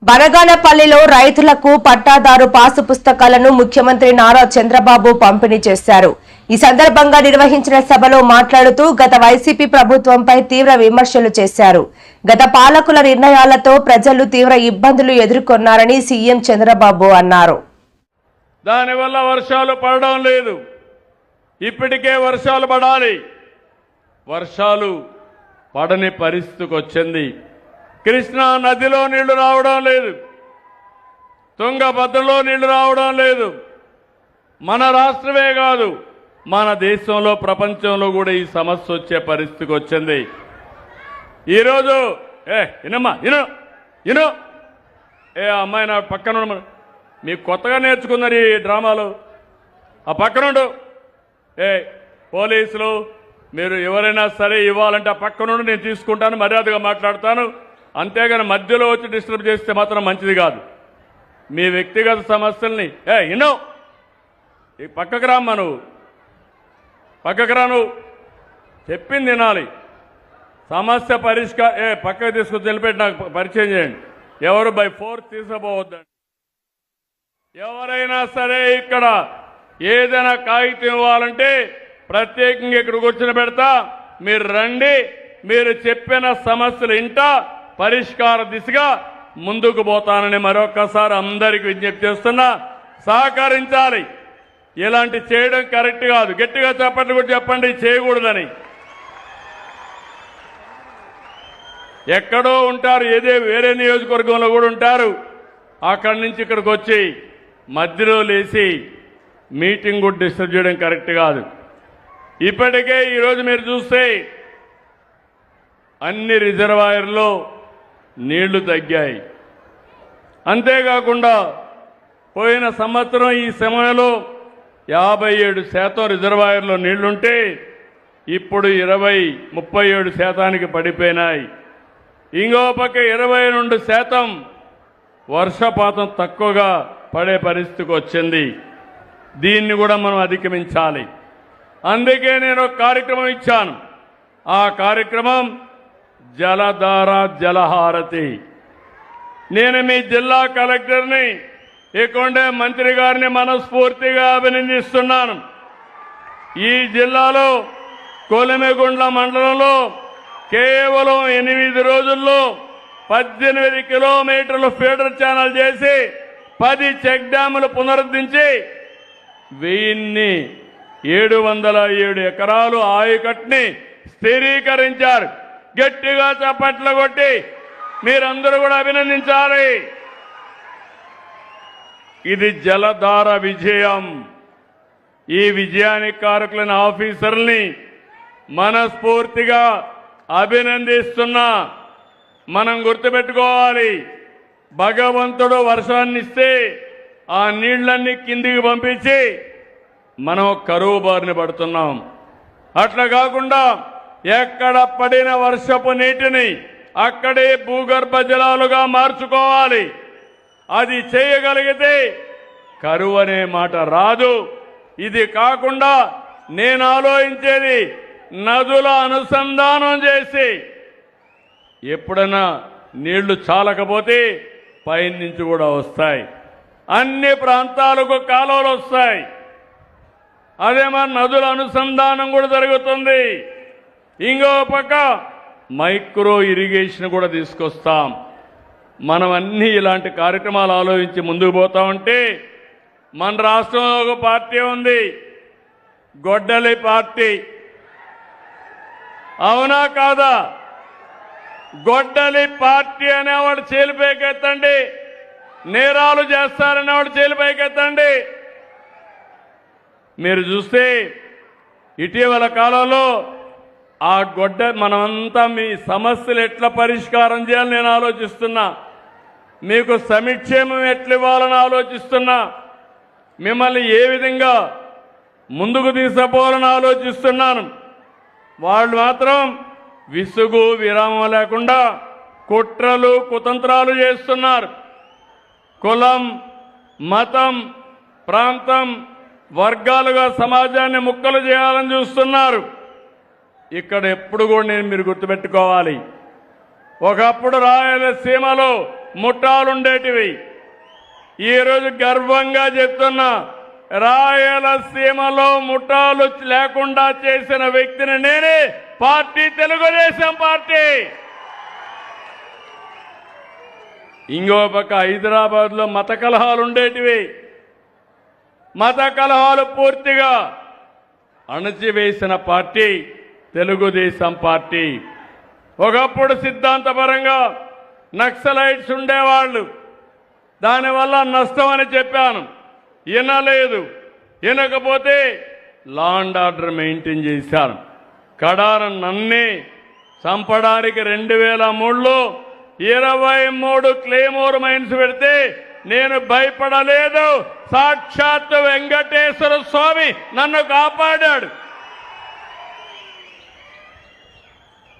బనగానపల్లిలో రైతులకు పట్టాదారు పాసు పుస్తకాలను ముఖ్యమంత్రి నారా చంద్రబాబు పంపిణీ చేశారు. ఈ సందర్భంగా నిర్వహించిన సభలో మాట్లాడుతూ గత వైసీపీ ప్రభుత్వంపై తీవ్ర విమర్శలు చేశారు. గత పాలకుల నిర్ణయాలతో ప్రజలు తీవ్ర ఇబ్బందులు ఎదుర్కొన్నారని సీఎం చంద్రబాబు అన్నారు. దానివల్ల వర్షాలు పడడం లేదు. ఇప్పటికే వర్షాలు పడాలి, వర్షాలు పడని పరిస్థితికి వచ్చింది. కృష్ణా నదిలో నీళ్లు రావడం లేదు, తుంగభద్రలో నీళ్లు రావడం లేదు. మన రాష్ట్రమే కాదు, మన దేశంలో ప్రపంచంలో కూడా ఈ సమస్య వచ్చే పరిస్థితికి వచ్చింది. ఈరోజు ఇను అమ్మాయి నా పక్కన మీకు కొత్తగా నేర్చుకున్నారు ఈ డ్రామాలు. ఆ పక్కనుండు పోలీసులు మీరు ఎవరైనా సరే ఇవ్వాలంటే ఆ పక్కనుండి నేను తీసుకుంటాను, మర్యాదగా మాట్లాడతాను. అంతేగాని మధ్యలో వచ్చి డిస్టర్బ్ చేస్తే మాత్రం మంచిది కాదు. మీ వ్యక్తిగత సమస్యల్ని ఈ పక్కకు రామ్మా, నువ్వు పక్కకు రా, నువ్వు చెప్పింది వినాలి. సమస్య పక్కకు తీసుకొచ్చి నిలబెట్టి నాకు పరిచయం చేయండి. ఎవరు బై ఫోర్స్ తీసుకుపోవద్దండి. ఎవరైనా సరే ఇక్కడ ఏదైనా కాగితం ఇవ్వాలంటే ప్రత్యేకంగా ఇక్కడ కూర్చొని పెడతా, మీరు రండి, మీరు చెప్పిన సమస్యలు ఇంటా పరిష్కార దిశగా ముందుకు పోతానని మరొక్కసారి అందరికి విజ్ఞప్తి చేస్తున్నా. సహకరించాలి. ఇలాంటి చేయడం కరెక్ట్ కాదు. గట్టిగా చెప్పండి, కూడా చెప్పండి చేయకూడదని. ఎక్కడో ఉంటారు, వేరే నియోజకవర్గంలో కూడా ఉంటారు. అక్కడి నుంచి ఇక్కడికి వచ్చి మధ్యలో లేచి మీటింగ్ కూడా డిస్టర్బ్ చేయడం కరెక్ట్ కాదు. ఇప్పటికే ఈరోజు మీరు చూస్తే అన్ని రిజర్వాయర్లో నీళ్లు తగ్గాయి. అంతేకాకుండా పోయిన సంవత్సరం ఈ సమయంలో 57% రిజర్వాయర్లో నీళ్లుంటే ఇప్పుడు 37% పడిపోయినాయి. ఇంకో పక్క 22% వర్షపాతం తక్కువగా పడే పరిస్థితికి వచ్చింది. దీన్ని కూడా మనం అధిగమించాలి. అందుకే నేను ఒక కార్యక్రమం ఇచ్చాను. ఆ కార్యక్రమం జలధార జలహారతి. నేను మీ జిల్లా కలెక్టర్ని, ఇక్కడే మంత్రి గారిని మనస్ఫూర్తిగా అభినందిస్తున్నాను. ఈ జిల్లాలో కొలిమిగుండ్ల మండలంలో కేవలం 8 రోజుల్లో 18 కిలోమీటర్లు ఫీడర్ ఛానల్ చేసి 10 చెక్ డ్యాములు పునరుద్ధరించి 1707 ఎకరాలు ఆయకట్టుని స్థిరీకరించారు. గట్టిగా చప్పట్లు కొట్టి మీరందరూ కూడా అభినందించాలి. ఇది జలధార విజయం. ఈ విజయానికి కారకులైన ఆఫీసర్ని మనస్ఫూర్తిగా అభినందిస్తున్నా. మనం గుర్తుపెట్టుకోవాలి, భగవంతుడు వర్షాన్ని ఇస్తే ఆ నీళ్లన్నీ కిందికి పంపించి మనం కరువు బారిన పడుతున్నాం. అట్లా కాకుండా ఎక్కడ పడిన వర్షపు నీటిని అక్కడే భూగర్భ జలాలుగా మార్చుకోవాలి. అది చేయగలిగితే కరువు అనే మాట రాదు. ఇది కాకుండా నేను ఆలోచించేది నదుల అనుసంధానం చేసి ఎప్పుడైనా నీళ్లు చాలకపోతే పైనుంచి కూడా వస్తాయి. అన్ని ప్రాంతాలకు కాలువలు వస్తాయి. అదే మన నదుల అనుసంధానం కూడా జరుగుతుంది. ఇంకో పక్క మైక్రో ఇరిగేషన్ కూడా తీసుకొస్తాం. మనం అన్ని ఇలాంటి కార్యక్రమాలు ఆలోచించి ముందుకు పోతా ఉంటే మన రాష్ట్రంలో ఒక పార్టీ ఉంది, గొడ్డలి పార్టీ. అవునా కాదా? గొడ్డలి పార్టీ అనేవాడు చేలిపైకెత్తండి, నేరాలు చేస్తారనేవాడు చేలిపైకెత్తండి. మీరు చూస్తే ఇటీవల కాలంలో ఆ మనమంతా మీ సమస్యలు ఎట్లా పరిష్కారం చేయాలని నేను ఆలోచిస్తున్నా. మీకు సంక్షేమం ఎట్లా ఇవ్వాలని ఆలోచిస్తున్నా. మిమ్మల్ని ఏ విధంగా ముందుకు తీసుకుపోవాలని ఆలోచిస్తున్నాను. వాళ్ళు మాత్రం విసుగు విరామం లేకుండా కుట్రలు కుతంత్రాలు చేస్తున్నారు. కులం, మతం, ప్రాంతం, వర్గాలుగా సమాజాన్ని ముక్కలు చేయాలని చూస్తున్నారు. ఇక్కడ ఎప్పుడు కూడా మీరు గుర్తుపెట్టుకోవాలి, ఒకప్పుడు రాయలసీమలో ముఠాలుండేటివి. ఈరోజు గర్వంగా చెప్తున్నా, రాయలసీమలో ముఠాలు లేకుండా చేసిన వ్యక్తిని నేనే. Party Telugu Desam party. ఇంకో పక్క హైదరాబాద్లో మత కలహాలు ఉండేటివి. మత కలహాలు పూర్తిగా అణచివేసిన పార్టీ తెలుగుదేశం పార్టీ. ఒకప్పుడు సిద్ధాంతపరంగా నక్సలైట్స్ ఉండేవాళ్ళు, దానివల్ల నష్టం అని చెప్పాను. వినలేదు. వినకపోతే లా అండ్ ఆర్డర్ మెయింటైన్ చేశారు. కడాన నన్నే చంపడానికి 2003లో 23 క్లేమోర్ మైన్స్ పెడితే నేను భయపడలేదు. సాక్షాత్ వెంకటేశ్వర స్వామి నన్ను కాపాడాడు.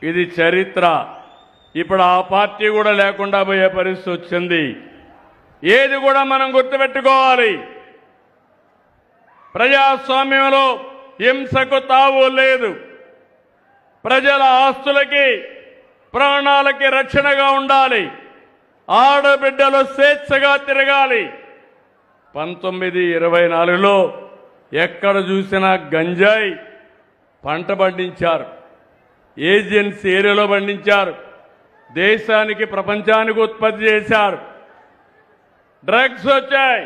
ఇది చరిత్ర. ఇప్పుడు ఆ పార్టీ కూడా లేకుండా పోయే పరిస్థితి వచ్చింది. ఏది కూడా మనం గుర్తుపెట్టుకోవాలి, ప్రజాస్వామ్యంలో హింసకు తావు లేదు. ప్రజల ఆస్తులకి ప్రాణాలకి రక్షణగా ఉండాలి. ఆడబిడ్డలు స్వేచ్ఛగా తిరగాలి. 1924లో ఎక్కడ చూసినా గంజాయి పంట పండించారు. ఏజెన్సీ ఏరియాలో పండించారు. దేశానికి ప్రపంచానికి ఉత్పత్తి చేశారు. డ్రగ్స్ వచ్చాయి.